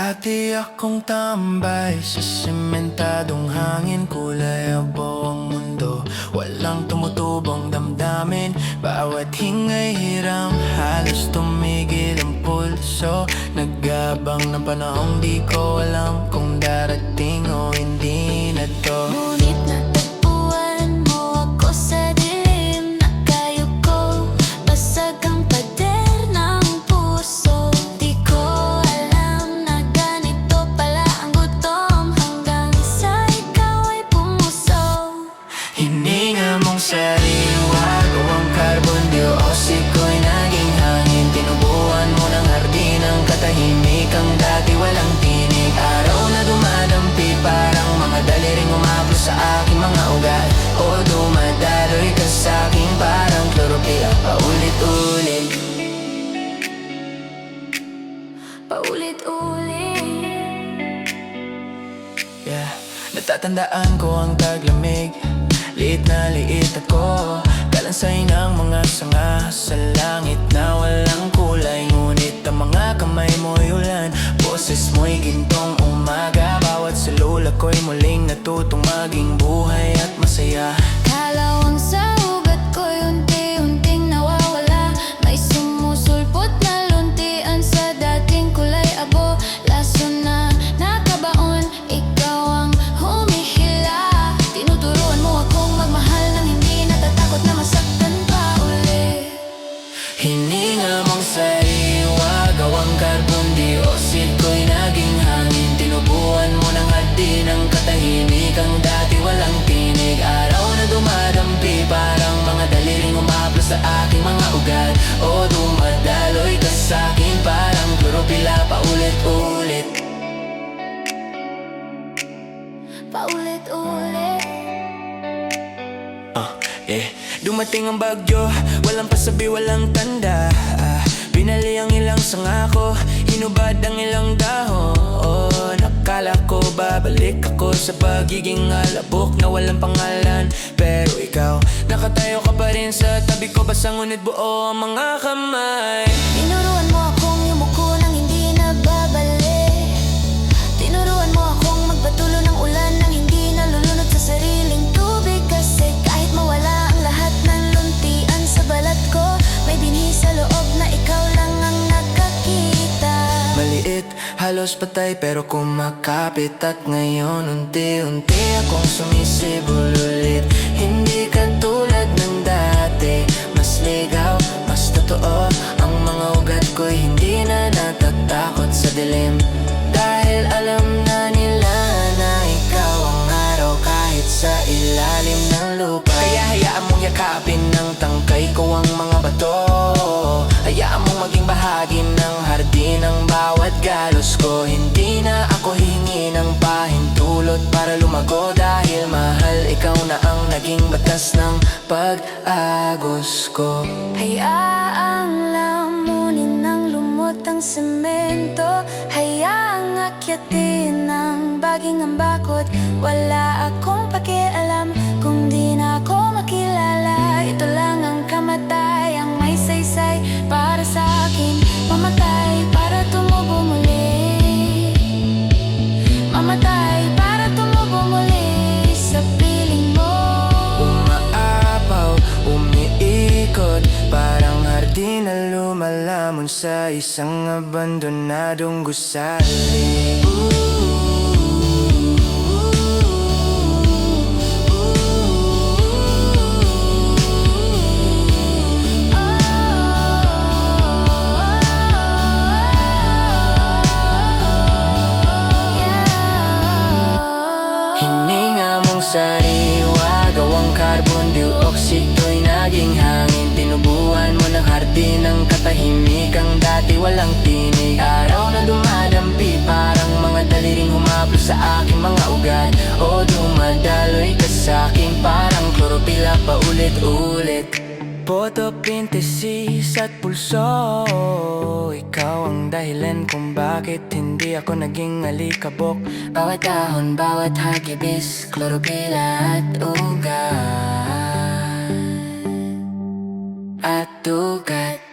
Dati akong tambay sa sementadong hangin. Kulay abo ang mundo, walang tumutubong damdamin. Bawat hingay hiram, halos tumigil ang pulso. Nag-abang ng panahong di ko alam kung darating o hindi na to. Ngunit natagpuan mo ako sa dilim. Nakayuko, basag ang pader ng puso. Di ko alam na ganito pala ang gutom, hanggang sa ikaw ay pumuso. Hininga mong sariwa, gawang carbon dioxide ko'y naging hangin. Tinubuan mo ng hardin ang katahimikang dati walang tinig. Araw na dumadampi, parang mga daliring umabot sa aking mga ugat. O dumadaloy ka sa'kin, parang chlorophyll. Paulit-ulit, Paulit-ulit. yeah. Natatandaan ko ang taglamig, liit na liit ako. Kalansay ng mga sanga sa langit na walang kulay. Ngunit ang mga kamay mo'y ulan, boses mo'y gintong umaga. Bawat salula ko'y muling natutong maging buhay at masaya. Kalawang sa ugat ko'y unti-unting nawawala. May sumusulpot na luntian sa dating kulay abo. Laso na nakabaon, ikaw ang humihila. Tinuturuan mo akong magmahal nang hindi natatakot na masaktan pa uli. Hininga mong sariwa, gawang carbon dioxide ko'y naging hangin. Tinubuan mo ng hardin ang katahimikang dati walang tinig. Araw na dumadampi, parang mga daliring umabot sa aking mga ugat. O dumadaloy ka sa'kin, parang chlorophyll. Paulit-ulit, Paulit-ulit. yeah. Dumating ang bagyo, walang pasabi, walang tanda. Binali ang ilang sanga ko, hinubad ang ilang dahon. Nakala ko babalik ako sa pagiging alabok na walang pangalan. Pero ikaw, nakatayo ka pa rin sa tabi ko. Basta ngunit buo ang mga kamay. Tinuruan mo akong yumuko nang hindi nababalik. Tinuruan mo akong magpatulo ng ulan nang hindi nalulunod sa sariling tubig. Kasi kahit mawala ang lahat ng luntian sa balat ko, may binhi sa loob na ikaw lang ang nakakita. Maliit, halos patay pero kumakapit. At ngayon unti-unti akong sumisibol ulit. Hindi katulad ng dati, mas ligaw, mas totoo. Ang mga ugat ko'y hindi na natatakot sa dilim. Dahil alam na nila na ikaw ang araw kahit sa ilalim ng lupa. Kaya hayaan mong yakapin ng tangkay ko ang mga bato. Hayaan mong maging bahagi ng hardin ang bawat galos ko. Hindi na ako hingi ng pahintulot para lumago. Dahil mahal, ikaw na ang naging batas ng pag-agos ko. Hayaang lamunin ng lumot ang semento. Hayaang akyatin ng baging ang bakod. Wala akong pakialam kung di na ako makilala. Ito lang ang kamatayang may saysay para sa akin. Mamatay para tumubo muli. Mamatay para tumubo muli sa piling mo. Umaapaw, umiikot, parang hardin na lumalamon sa isang abandonadong gusali. Hininga mong sariwa, gawang carbon dioxide ko'y naging hangin. Tinubuan mo ng hardin ang katahimikang dati walang tinig. Araw na dumadampi, parang mga daliring humablo sa aking mga ugat. O dumadaloy ka sa'kin, parang chlorophyll. Paulit-ulit, photosynthesis at pulso. Ikaw ang dahilan kung bakit hindi ako naging alikabok. Bawat dahon, bawat hagibis, chlorophyll at ugat. At ugat.